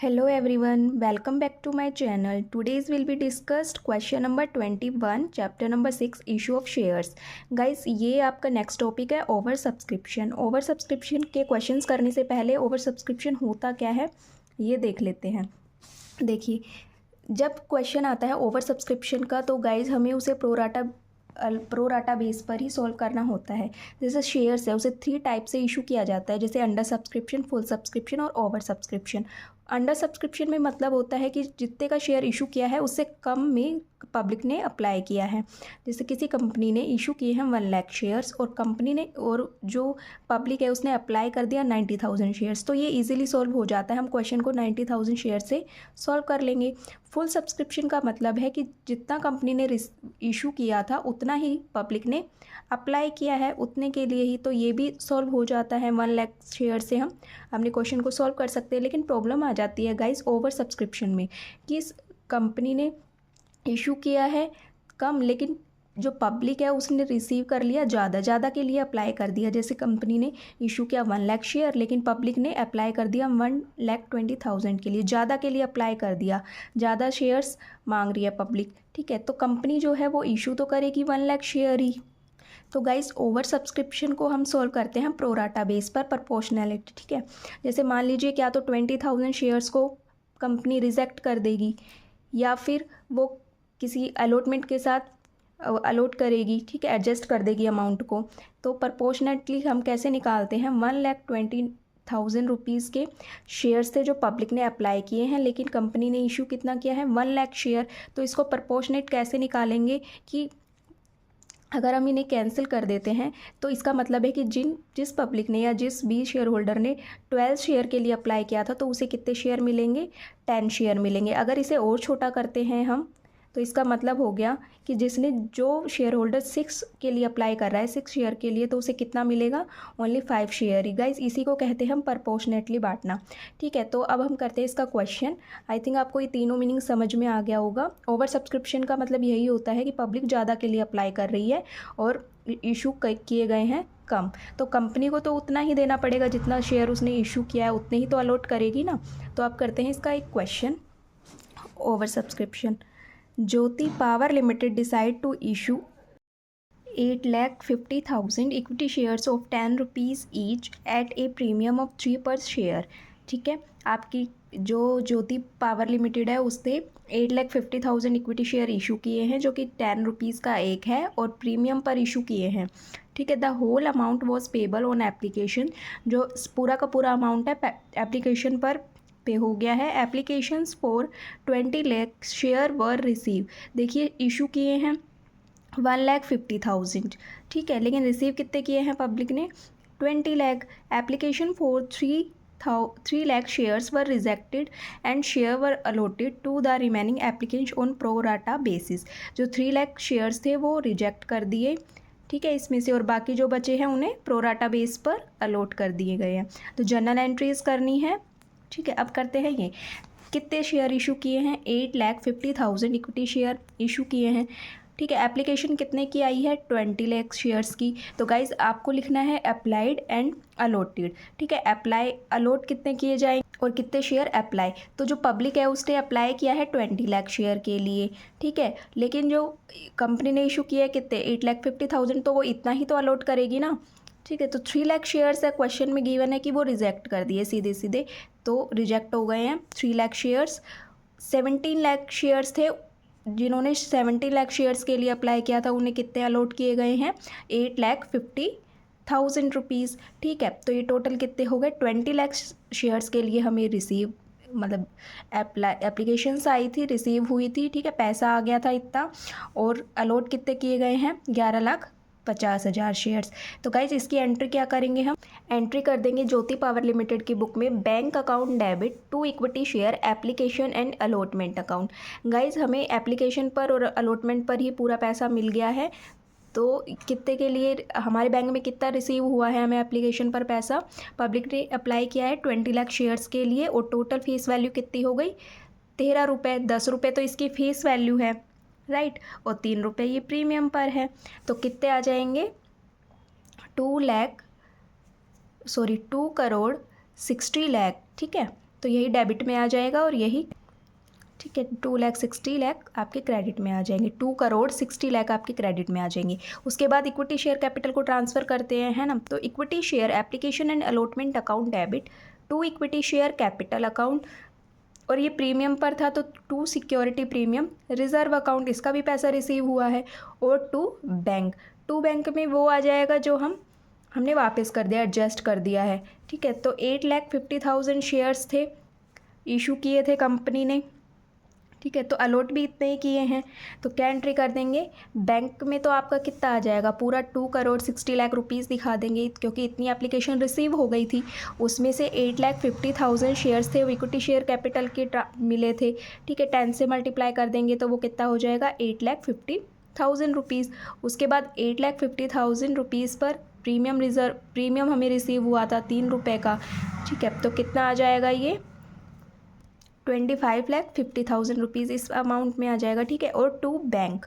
Hello everyone, welcome back to my channel. Today's will be discussed question number 21, chapter number 6, issue of shares. Guys, ये आपका next topic है over subscription. Over subscription के questions करने से पहले over subscription होता क्या है ये देख लेते हैं। देखिए, जब क्वेश्चन आता है ओवर सब्सक्रिप्शन का तो गाइज हमें उसे प्रोराटा बेस पर ही सॉल्व करना होता है। जैसे शेयर्स है उसे 3 टाइप से इशू किया जाता है, जैसे अंडर सब्सक्रिप्शन, फुल सब्सक्रिप्शन और ओवर सब्सक्रिप्शन। अंडर सब्सक्रिप्शन में मतलब होता है कि जितने का शेयर इशू किया है उससे कम में पब्लिक ने अप्लाई किया है। जैसे किसी कंपनी ने इशू किए हैं 1 लाख शेयर्स और कंपनी ने और जो पब्लिक है उसने अप्लाई कर दिया 90,000 शेयर्स, तो ये इजीली सॉल्व हो जाता है। हम क्वेश्चन को 90,000 शेयर से सॉल्व कर लेंगे। फुल सब्सक्रिप्शन का मतलब है कि जितना कंपनी ने इशू किया था उतना ही पब्लिक ने अप्लाई किया है, उतने के लिए ही, तो ये भी सॉल्व हो जाता है। 1 लाख शेयर से हम अपने क्वेश्चन को सॉल्व कर सकते हैं। लेकिन प्रॉब्लम आ जाती है गाइस ओवर सब्सक्रिप्शन में कि इस कंपनी ने इशू किया है कम, लेकिन जो पब्लिक है उसने रिसीव कर लिया ज़्यादा के लिए अप्लाई कर दिया। जैसे कंपनी ने इशू किया 1 लाख शेयर, लेकिन पब्लिक ने अप्लाई कर दिया 1,20,000 के लिए, ज़्यादा के लिए अप्लाई कर दिया, ज़्यादा शेयर्स मांग रही है पब्लिक। ठीक है, तो कंपनी जो है वो इशू तो करेगी 1 लाख शेयर ही। तो गाइस ओवर सब्सक्रिप्शन को हम सॉल्व करते हैं प्रोराटा बेस पर, प्रोपोर्शनैलिटी। ठीक है, जैसे मान लीजिए क्या तो 20,000 शेयर्स को कंपनी रिजेक्ट कर देगी या फिर वो किसी अलॉटमेंट के साथ अलॉट करेगी। ठीक है, एडजस्ट कर देगी अमाउंट को। तो प्रोपोर्शनेटली हम कैसे निकालते हैं, 1,20,000 रुपीज़ के शेयर्स थे जो पब्लिक ने अप्लाई किए हैं, लेकिन कंपनी ने इशू कितना किया है 1 लाख शेयर। तो इसको प्रोपोर्शनेट कैसे निकालेंगे कि अगर हम इन्हें कैंसिल कर देते हैं तो इसका मतलब है कि जिस पब्लिक ने या जिस भी शेयर होल्डर ने 12 शेयर के लिए अप्लाई किया था तो उसे कितने शेयर मिलेंगे, 10 शेयर मिलेंगे। अगर इसे और छोटा करते हैं हम तो इसका मतलब हो गया कि जिसने जो शेयर होल्डर 6 के लिए अप्लाई कर रहा है 6 शेयर के लिए, तो उसे कितना मिलेगा, ओनली 5 शेयर ही। गाइज इसी को कहते हैं हम प्रोपोर्शनेटली बांटना। ठीक है, तो अब हम करते हैं इसका क्वेश्चन। आई थिंक आपको ये तीनों मीनिंग समझ में आ गया होगा। ओवर सब्सक्रिप्शन का मतलब यही होता है कि पब्लिक ज़्यादा के लिए अप्लाई कर रही है और इशू किए गए हैं कम, तो कंपनी को तो उतना ही देना पड़ेगा जितना शेयर उसने इशू किया है, उतने ही तो अलॉट करेगी ना। तो आप करते हैं इसका एक question. Over subscription, Jyoti power limited decide to issue 8,50,000 equity shares of 10 rupees each at a premium of 3 per share. ठीक है, आपकी जो ज्योति पावर लिमिटेड है उसने 8,50,000 इक्विटी शेयर इशू किए हैं जो कि 10 रुपीज़ का एक है और प्रीमियम पर इशू किए हैं। ठीक है, the whole amount was payable on application, जो पूरा का पूरा अमाउंट है एप्लीकेशन पर पे हो गया है। Applications for 20 lakh share were receive. देखिए इशू किए हैं 1,50,000, ठीक है, लेकिन रिसीव कितने किए हैं पब्लिक ने, 20 lakh. Application for 3 lakh shares were rejected and share were allotted to the remaining applicants on pro rata basis. जो 3 लाख शेयर्स थे वो रिजेक्ट कर दिए, ठीक है, इसमें से, और बाकी जो बचे हैं उन्हें प्रोराटा बेस पर अलॉट कर दिए गए हैं। तो जर्नल एंट्रीज करनी है। ठीक है, अब करते हैं ये कितने शेयर इशू किए हैं, 8,50,000 इक्विटी शेयर इशू किए हैं। ठीक है, एप्लीकेशन कितने की आई है, 20 लाख शेयर्स की। तो गाइज आपको लिखना है अप्लाइड एंड अलॉटेड। ठीक है, अप्लाई अलॉट कितने किए जाएंगे और कितने शेयर अप्लाई। तो जो पब्लिक है उसने अप्लाई किया है 20 लाख शेयर के लिए। ठीक है, लेकिन जो कंपनी ने इशू किया है कितने, 8,50,000, तो वो इतना ही तो अलॉट करेगी ना। ठीक है, तो 3 लाख शेयर्स है, क्वेश्चन में गिवन है कि वो रिजेक्ट कर दिए सीधे सीधे, तो रिजेक्ट हो गए हैं 3 लाख शेयर्स। 17 लाख शेयर्स थे, जिन्होंने 17 लाख शेयर्स के लिए अप्लाई किया था उन्हें कितने अलॉट किए गए हैं, 8,50,000 रुपीज़। ठीक है, तो ये टोटल कितने हो गए, 20 लाख शेयर्स के लिए हमें रिसीव मतलब एप्लीकेशंस आई थी, रिसीव हुई थी। ठीक है, पैसा आ गया था इतना, और अलॉट कितने किए गए हैं, 11,50,000 शेयर्स। तो गाइज इसकी एंट्री क्या करेंगे, हम एंट्री कर देंगे ज्योति पावर लिमिटेड की बुक में, bank account debit to equity share application and allotment account. Guys हमें एप्लीकेशन पर और अलॉटमेंट पर ही पूरा पैसा मिल गया है, तो कितने के लिए हमारे बैंक में कितना रिसीव हुआ है हमें एप्लीकेशन पर पैसा, पब्लिक ने अप्लाई किया है 20 लाख शेयर्स के लिए, और टोटल फीस वैल्यू कितनी हो गई, 13 रुपये। 10 रुपये तो इसकी फ़ीस वैल्यू है, राइट, और 3 रुपये ये प्रीमियम पर है। तो कितने आ जाएंगे, 2 करोड़ 60 लाख। ठीक है, तो यही डेबिट में आ जाएगा और यही, ठीक है, 2,60,00,000 आपके क्रेडिट में आ जाएंगे, 2,60,00,000 आपके क्रेडिट में आ जाएंगे। उसके बाद इक्विटी शेयर कैपिटल को ट्रांसफ़र करते हैं, है ना। तो equity share application and allotment account debit to equity share capital account, और ये प्रीमियम पर था तो to security premium reserve account, इसका भी पैसा रिसीव हुआ है, और टू बैंक में वो आ जाएगा जो हमने वापस कर दिया, एडजस्ट कर दिया है, ठीक है। तो 8,50,000 शेयर्स थे, इशू किए थे कंपनी ने, ठीक है। तो अलॉट भी इतने ही किए हैं, तो क्या एंट्री कर देंगे। बैंक में तो आपका कितना आ जाएगा, पूरा 2,60,00,000 रुपीज़ दिखा देंगे, क्योंकि इतनी एप्लीकेशन रिसीव हो गई थी। उसमें से 8,50,000 शेयर्स थे, इक्विटी शेयर कैपिटल के मिले थे, ठीक है। 10 से मल्टीप्लाई कर देंगे तो वो कितना हो जाएगा, 8,50,000 रुपीज़। उसके बाद 8,50,000 रुपीज़ पर प्रीमियम हमें रिसीव हुआ था 3 रुपये का, ठीक है। तो कितना आ जाएगा, ये 25,50,000 रुपीज़ इस अमाउंट में आ जाएगा, ठीक है। और टू बैंक,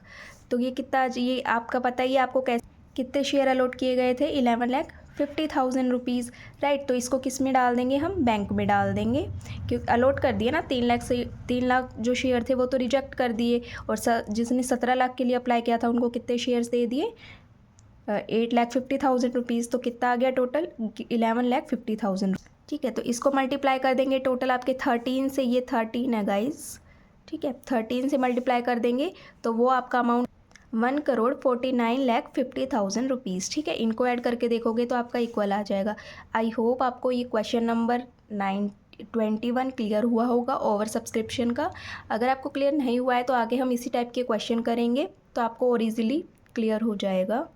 तो ये कितना, ये आपका पता ही है आपको कैसे कितने शेयर अलॉट किए गए थे, 11,50,000 रुपीज़, राइट। तो इसको किस में डाल देंगे, हम बैंक में डाल देंगे, क्योंकि अलॉट कर दिए ना 3 लाख से, 3 लाख जो शेयर थे वो तो रिजेक्ट कर दिए, और जिसने 17 लाख के लिए अप्लाई किया था उनको कितने शेयर्स दे दिए, 8,50,000 रुपीज़। तो कितना आ गया टोटल, 11,50,000, ठीक है। तो इसको मल्टीप्लाई कर देंगे, टोटल आपके 13 से, ये 13 है गाइस, ठीक है। 13 से मल्टीप्लाई कर देंगे तो वो आपका अमाउंट 1,49,50,000 रुपीज़, ठीक है। इनको ऐड करके देखोगे तो आपका इक्वल आ जाएगा। आई होप आपको ये क्वेश्चन नंबर 21 क्लियर हुआ होगा ओवर सब्सक्रिप्शन का। अगर आपको क्लियर नहीं हुआ है तो आगे हम इसी टाइप के क्वेश्चन करेंगे, तो आपको और ईजिली क्लियर हो जाएगा।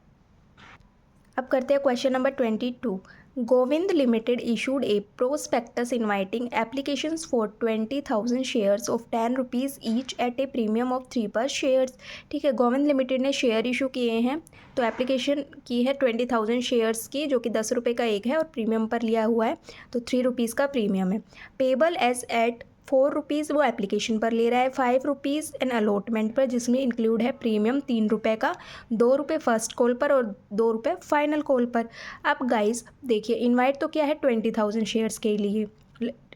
अब करते हैं question number 22। Govind limited issued a prospectus inviting applications for 20,000 shares of 10 rupees each at a premium of 3 per shares, ठीक है। गोविंद लिमिटेड ने शेयर इशू किए हैं, तो एप्लीकेशन की है 20,000 शेयर्स की, जो कि 10 रुपये का एक है और प्रीमियम पर लिया हुआ है, तो 3 रुपीज़ का प्रीमियम है। पेबल एज एट 4 रुपीज़ वो एप्लीकेशन पर ले रहा है, 5 रुपीज़ एन अलॉटमेंट पर, जिसमें इंक्लूड है प्रीमियम 3 रुपये का, 2 रुपये फर्स्ट कॉल पर और 2 रुपये फाइनल कॉल पर। अब गाइस देखिए, इनवाइट तो क्या है 20,000 शेयर्स के लिए,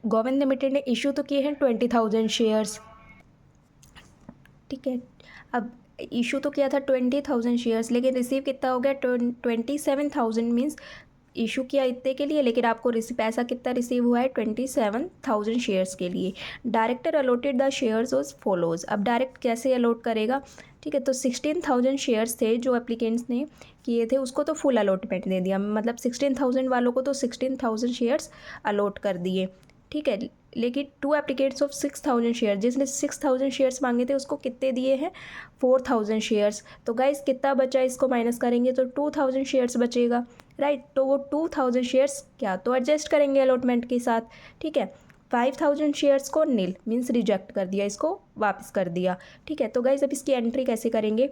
गोविंद लिमिटेड ने इशू तो किए हैं 20,000 शेयर्स, ठीक है। अब इशू तो किया था 20,000 शेयर्स, लेकिन रिसीव कितना हो गया, 27,000, मीन्स इशू किया इतने के लिए, लेकिन आपको पैसा कितना रिसीव हुआ है, 27,000 शेयर्स के लिए। Director allotted the shares as follows. अब डायरेक्ट कैसे अलॉट करेगा, ठीक है। तो 16,000 शेयर्स थे जो एप्लीकेंट्स ने किए थे, उसको तो फुल अलॉटमेंट दे दिया, मतलब 16,000 वालों को तो 16,000 शेयर्स अलॉट कर दिए, ठीक है। लेकिन 2 एप्लीकेट्स ऑफ 6,000 शेयर, जिसने 6,000 शेयर्स मांगे थे उसको कितने दिए हैं, 4,000 शेयर्स। तो गाइस कितना बचा, इसको माइनस करेंगे तो 2,000 शेयर्स बचेगा, राइट। तो वो 2,000 शेयर्स क्या तो एडजस्ट करेंगे अलॉटमेंट के साथ, ठीक है। 5,000 शेयर्स को नील मीन्स रिजेक्ट कर दिया, इसको वापस कर दिया, ठीक है। तो गाइस अब इसकी एंट्री कैसे करेंगे,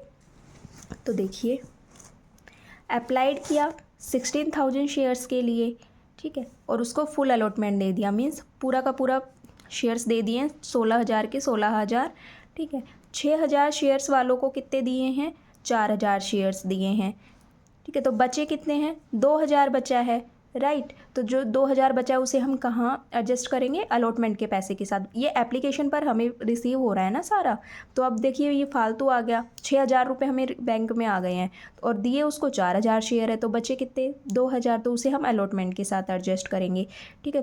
तो देखिए, अप्लाइड किया 16,000 शेयर्स के लिए, ठीक है, और उसको फुल अलॉटमेंट दे दिया, मीन्स पूरा का पूरा शेयर्स दे दिए 16,000 के 16,000, ठीक है। 6,000 शेयर्स वालों को कितने दिए हैं, 4,000 शेयर्स दिए हैं, ठीक है। तो बचे कितने हैं, 2,000 बचा है, राइट। तो जो 2,000 बचा है उसे हम कहाँ एडजस्ट करेंगे, अलॉटमेंट के पैसे के साथ। ये एप्लीकेशन पर हमें रिसीव हो रहा है ना सारा, तो अब देखिए ये फालतू आ गया, 6,000 रुपये हमें बैंक में आ गए हैं, और दिए उसको 4,000 शेयर है, तो बचे कितने, 2,000, तो उसे हम अलॉटमेंट के साथ एडजस्ट करेंगे, ठीक है।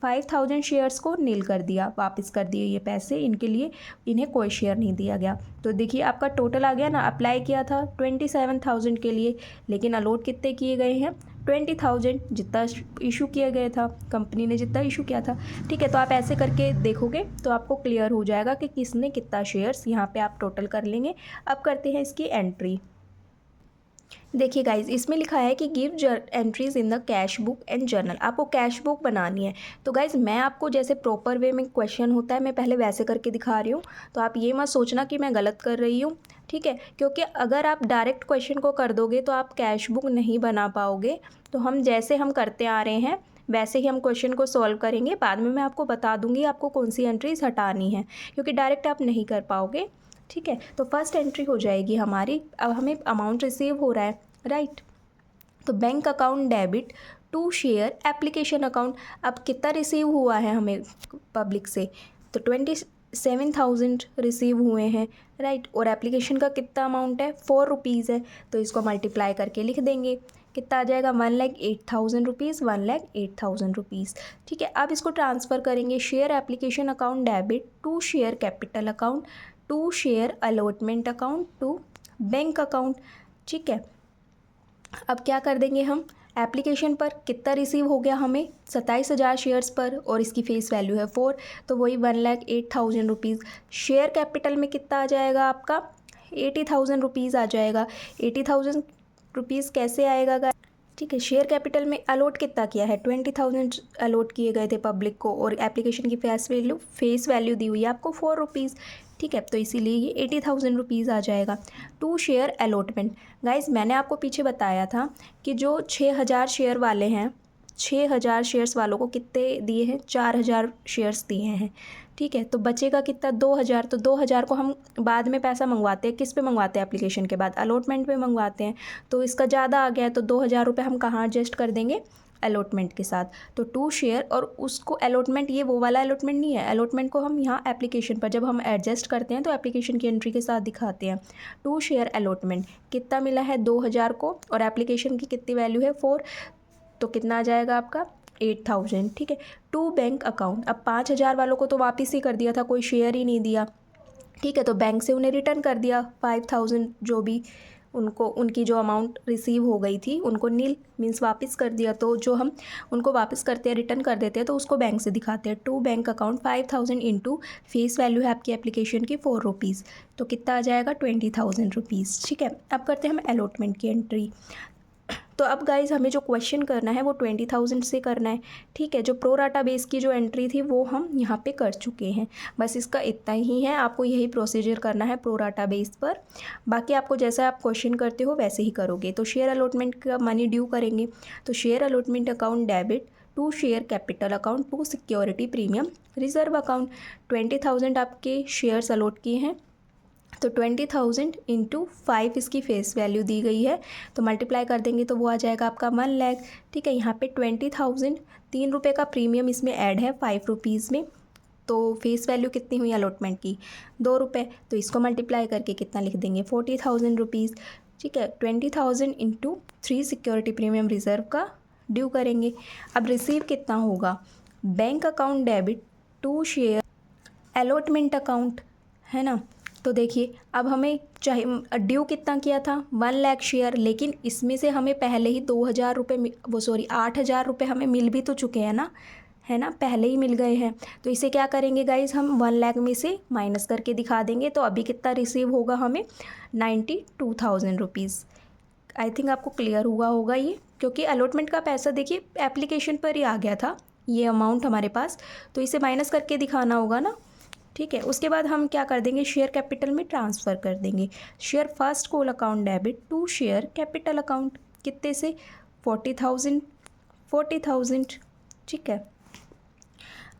5,000 शेयर्स को नील कर दिया, वापस कर दिए ये पैसे, इनके लिए इन्हें कोई शेयर नहीं दिया गया। तो देखिए आपका टोटल आ गया ना, अप्लाई किया था 27,000 के लिए, लेकिन अलॉट कितने किए गए हैं, 20,000, जितना इशू किया गया था कंपनी ने, जितना इशू किया था, ठीक है। तो आप ऐसे करके देखोगे तो आपको क्लियर हो जाएगा कि किसने कितना शेयर्स, यहाँ पे आप टोटल कर लेंगे। अब करते हैं इसकी एंट्री। देखिए गाइज, इसमें लिखा है कि give entries in the cash book and journal. आपको कैश बुक बनानी है, तो गाइज मैं आपको जैसे प्रॉपर वे में क्वेश्चन होता है मैं पहले वैसे करके दिखा रही हूँ, तो आप ये मत सोचना कि मैं गलत कर रही हूँ, ठीक है। क्योंकि अगर आप डायरेक्ट क्वेश्चन को कर दोगे तो आप कैश बुक नहीं बना पाओगे। तो हम जैसे हम करते आ रहे हैं वैसे ही हम क्वेश्चन को सॉल्व करेंगे, बाद में मैं आपको बता दूंगी आपको कौन सी एंट्रीज हटानी है, क्योंकि डायरेक्ट आप नहीं कर पाओगे, ठीक है। तो फर्स्ट एंट्री हो जाएगी हमारी, अब हमें अमाउंट रिसीव हो रहा है, राइट। तो bank account debit to share application account. अब कितना रिसीव हुआ है हमें पब्लिक से, तो 27,000 रिसीव हुए हैं, राइट। और एप्लीकेशन का कितना अमाउंट है, 4 रुपीज़ है, तो इसको मल्टीप्लाई करके लिख देंगे, कितना आ जाएगा 1,08,000 रुपीज़, 1,08,000 रुपीज़। ठीक है, अब इसको ट्रांसफ़र करेंगे share application account debit to share capital account to share allotment account to bank account. ठीक है, अब क्या कर देंगे हम, एप्लीकेशन पर कितना रिसीव हो गया हमें 27,000 शेयर्स पर, और इसकी फेस वैल्यू है 4, तो वही 1,08,000 रुपीज़। शेयर कैपिटल में कितना आ जाएगा आपका 80,000 रुपीज़ आ जाएगा। 80,000 रुपीज़ कैसे आएगा गाइस, ठीक है। शेयर कैपिटल में अलॉट कितना किया है, 20,000 अलॉट किए गए थे पब्लिक को, और एप्लीकेशन की फेस वैल्यू दी हुई है आपको 4 रुपीज़। ठीक है, तो इसीलिए ये 80,000 रुपीज़ आ जाएगा। टू शेयर अलॉटमेंट, गाइज मैंने आपको पीछे बताया था कि जो 6,000 शेयर वाले हैं, 6,000 शेयर्स वालों को कितने दिए हैं, 4,000 शेयर्स दिए हैं। ठीक है, तो बचेगा कितना 2,000, तो 2,000 को हम बाद में पैसा मंगवाते हैं, किस पे मंगवाते हैं, एप्लीकेशन के बाद अलॉटमेंट पे मंगवाते हैं, तो इसका ज़्यादा आ गया है, तो 2,000 रुपये हम कहाँ एडजस्ट कर देंगे, अलॉटमेंट के साथ। तो टू शेयर, और उसको अलॉटमेंट, ये वो वाला अलॉटमेंट नहीं है, अलॉटमेंट को हम यहाँ एप्लीकेशन पर जब हम एडजस्ट करते हैं तो एप्लीकेशन की एंट्री के साथ दिखाते हैं। टू शेयर अलॉटमेंट कितना मिला है 2,000 को, और एप्लीकेशन की कितनी वैल्यू है 4, तो कितना आ जाएगा आपका 8,000। ठीक है, टू बैंक अकाउंट, अब 5,000 वालों को तो वापस ही कर दिया था, कोई शेयर ही नहीं दिया। ठीक है, तो बैंक से उन्हें रिटर्न कर दिया 5,000, जो भी उनको उनकी जो अमाउंट रिसीव हो गई थी उनको नील मीन्स वापस कर दिया। तो जो हम उनको वापस करते हैं, रिटर्न कर देते हैं, तो उसको बैंक से दिखाते हैं। To bank account 5,000 into face value है आपकी एप्लीकेशन की 4 रुपीज़, तो कितना आ जाएगा 20,000 रुपीज़। ठीक है, अब करते हैं हम अलॉटमेंट की एंट्री। तो अब गाइज हमें जो क्वेश्चन करना है वो 20,000 से करना है। ठीक है, जो प्रो राटा बेस की जो एंट्री थी वो हम यहाँ पे कर चुके हैं, बस इसका इतना ही है। आपको यही प्रोसीजर करना है प्रो राटा बेस पर, बाकी आपको जैसा आप क्वेश्चन करते हो वैसे ही करोगे। तो शेयर अलॉटमेंट का मनी ड्यू करेंगे, तो share allotment account debit to share capital account to security premium reserve account. 20,000 आपके शेयर्स अलॉट किए हैं, तो 20,000 इंटू 5 इसकी फेस वैल्यू दी गई है, तो मल्टीप्लाई कर देंगे तो वो आ जाएगा आपका 1 लाख। ठीक है, यहाँ पे 20,000 3 रुपये का प्रीमियम इसमें ऐड है 5 रुपीज़ में, तो फेस वैल्यू कितनी हुई अलॉटमेंट की 2 रुपये, तो इसको मल्टीप्लाई करके कितना लिख देंगे 40,000 रुपीज़। ठीक है, 20,000 इंटू 3 सिक्योरिटी प्रीमियम रिजर्व का ड्यू करेंगे। अब रिसीव कितना होगा, bank account debit to share allotment account, है ना। तो देखिए अब हमें चाहे ड्यू कितना किया था 1 लाख शेयर, लेकिन इसमें से हमें पहले ही 2,000 रुपये 8,000 रुपये हमें मिल भी तो चुके हैं ना, है ना, पहले ही मिल गए हैं। तो इसे क्या करेंगे गाइज, हम 1 लाख में से माइनस करके दिखा देंगे, तो अभी कितना रिसीव होगा हमें 92,000 रुपीज़। आई थिंक आपको क्लियर हुआ होगा ये, क्योंकि अलॉटमेंट का पैसा देखिए एप्लीकेशन पर ही आ गया था ये अमाउंट हमारे पास, तो इसे माइनस करके दिखाना होगा ना। ठीक है, उसके बाद हम क्या कर देंगे, शेयर कैपिटल में ट्रांसफ़र कर देंगे। Share first call account debit to share capital account, कितने से 40,000। ठीक है,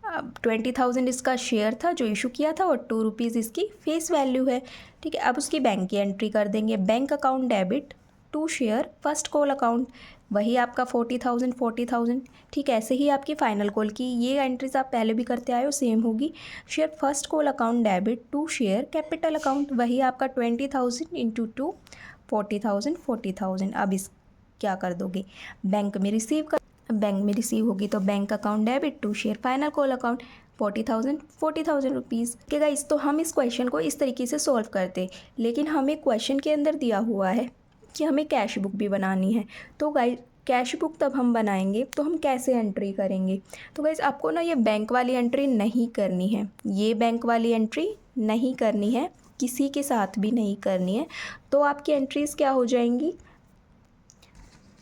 अब 20,000 इसका शेयर था जो इशू किया था, और 2 रुपीज़ इसकी फेस वैल्यू है। ठीक है, अब उसकी बैंक की एंट्री कर देंगे। Bank account debit to share first call account, वही आपका 40,000। ठीक है, ऐसे ही आपकी फाइनल कॉल की ये एंट्रीज आप पहले भी करते आए हो, सेम होगी। Share first call account debit to share capital account, वही आपका 20,000 इंटू 2 40,000। अब इस क्या कर दोगे, बैंक में रिसीव होगी, तो bank account debit to share final call account 40,000 rupees. ठीक है गाइस, तो हम इस क्वेश्चन को इस तरीके से सॉल्व करते, लेकिन हमें क्वेश्चन के अंदर दिया हुआ है कि हमें कैश बुक भी बनानी है। तो गाइस कैश बुक तब हम बनाएंगे तो हम कैसे एंट्री करेंगे, तो गाइस आपको ना ये बैंक वाली एंट्री नहीं करनी है, ये बैंक वाली एंट्री नहीं करनी है, किसी के साथ भी नहीं करनी है। तो आपकी एंट्रीज़ क्या हो जाएंगी,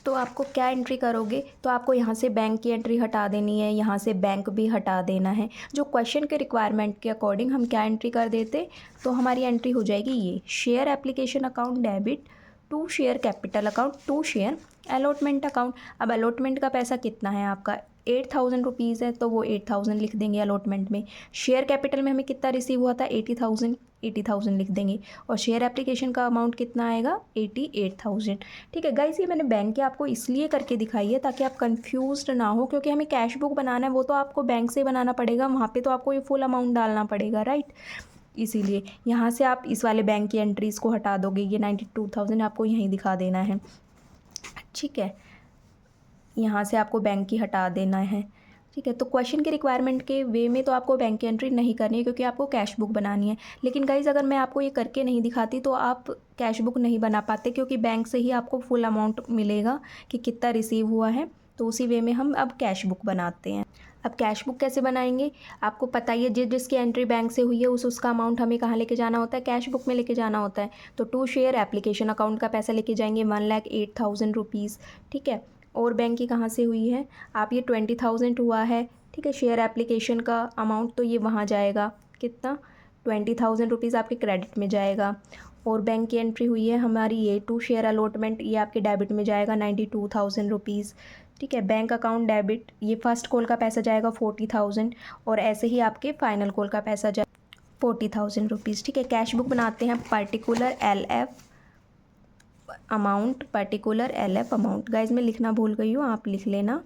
तो आपको क्या एंट्री करोगे, तो आपको यहाँ से बैंक की एंट्री हटा देनी है, यहाँ से बैंक भी हटा देना है। जो क्वेश्चन के रिक्वायरमेंट के अकॉर्डिंग हम क्या एंट्री कर देते, तो हमारी एंट्री हो जाएगी ये share application account debit to share capital account to share allotment account. अब अलॉटमेंट का पैसा कितना है आपका 8,000 रुपीज़ है, तो वो 8,000 लिख देंगे अलॉटमेंट में। शेयर कैपिटल में हमें कितना रिसीव हुआ था 80,000 लिख देंगे। और शेयर एप्लीकेशन का अमाउंट कितना आएगा 88,000। ठीक है गाइस, ये मैंने बैंक के आपको इसलिए करके दिखाई है ताकि आप कंफ्यूज्ड ना हो, क्योंकि हमें कैश बुक बनाना है वो तो आपको बैंक से बनाना पड़ेगा, वहाँ पे तो आपको ये फुल अमाउंट डालना पड़ेगा, राइट। इसीलिए यहाँ से आप इस वाले बैंक की एंट्रीज़ को हटा दोगे, ये 92,000 आपको यहीं दिखा देना है। ठीक है, यहाँ से आपको बैंक की हटा देना है। ठीक है, तो क्वेश्चन के रिक्वायरमेंट के वे में तो आपको बैंक की एंट्री नहीं करनी है, क्योंकि आपको कैश बुक बनानी है। लेकिन गाइज़, अगर मैं आपको ये करके नहीं दिखाती तो आप कैश बुक नहीं बना पाते, क्योंकि बैंक से ही आपको फुल अमाउंट मिलेगा कि कितना रिसीव हुआ है। तो उसी वे में हम अब कैश बुक बनाते हैं। अब कैश बुक कैसे बनाएंगे, आपको पता ही है, जिसकी एंट्री बैंक से हुई है उसका अमाउंट हमें कहाँ लेके जाना होता है, कैश बुक में लेके जाना होता है। तो 2 शेयर एप्लीकेशन अकाउंट का पैसा लेके जाएंगे 1,08,000 रुपीज़। ठीक है, और बैंक की कहाँ से हुई है, आप ये 20,000 हुआ है। ठीक है, शेयर एप्लीकेशन का अमाउंट तो ये वहाँ जाएगा, कितना 20,000 रुपीज़ आपके क्रेडिट में जाएगा। और बैंक की एंट्री हुई है हमारी ये 2 शेयर अलॉटमेंट, ये आपके डेबिट में जाएगा 92,000 रुपीज़। ठीक है, बैंक अकाउंट डेबिट, ये फर्स्ट कॉल का पैसा जाएगा 40,000, और ऐसे ही आपके फाइनल कॉल का पैसा जाएगा 40,000 रुपीज़। ठीक है, कैश बुक बनाते हैं particular LF amount, particular LF amount. Guys मैं लिखना भूल गई हूँ, आप लिख लेना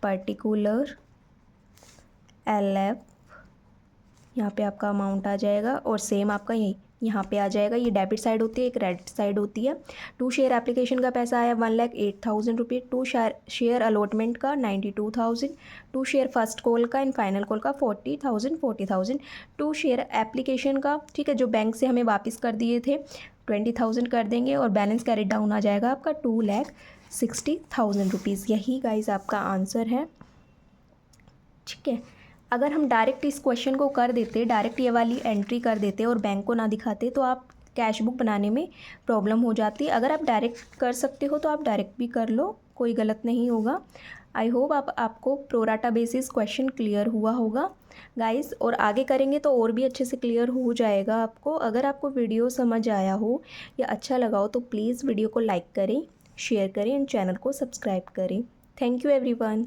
पर्टिकुलर LF, यहाँ पे आपका अमाउंट आ जाएगा। और सेम आपका यहाँ पे आ जाएगा, ये डेबिट साइड होती है, क्रेडिट साइड होती है। 2 शेयर एप्लीकेशन का पैसा आया 1,08,000 रुपये, 2 शेयर अलॉटमेंट का 92,000, 2 शेयर फर्स्ट कॉल का एंड फाइनल कॉल का 40,000, 2 शेयर एप्लीकेशन का। ठीक है, जो बैंक से हमें वापस कर दिए थे 20,000 कर देंगे, और बैलेंस कैरी डाउन आ जाएगा आपका 2,60,000 रुपीज़। यही गाइज आपका आंसर है। ठीक है, अगर हम डायरेक्ट इस क्वेश्चन को कर देते, डायरेक्ट ये वाली एंट्री कर देते और बैंक को ना दिखाते, तो आप कैश बुक बनाने में प्रॉब्लम हो जाती। अगर आप डायरेक्ट कर सकते हो तो आप डायरेक्ट भी कर लो, कोई गलत नहीं होगा। आई होप आपको प्रोराटा बेसिस क्वेश्चन क्लियर हुआ होगा गाइस, और आगे करेंगे तो और भी अच्छे से क्लियर हो जाएगा आपको। अगर आपको वीडियो समझ आया हो या अच्छा लगा हो तो प्लीज़ वीडियो को लाइक करें, शेयर करें एंड चैनल को सब्सक्राइब करें। Thank you everyone.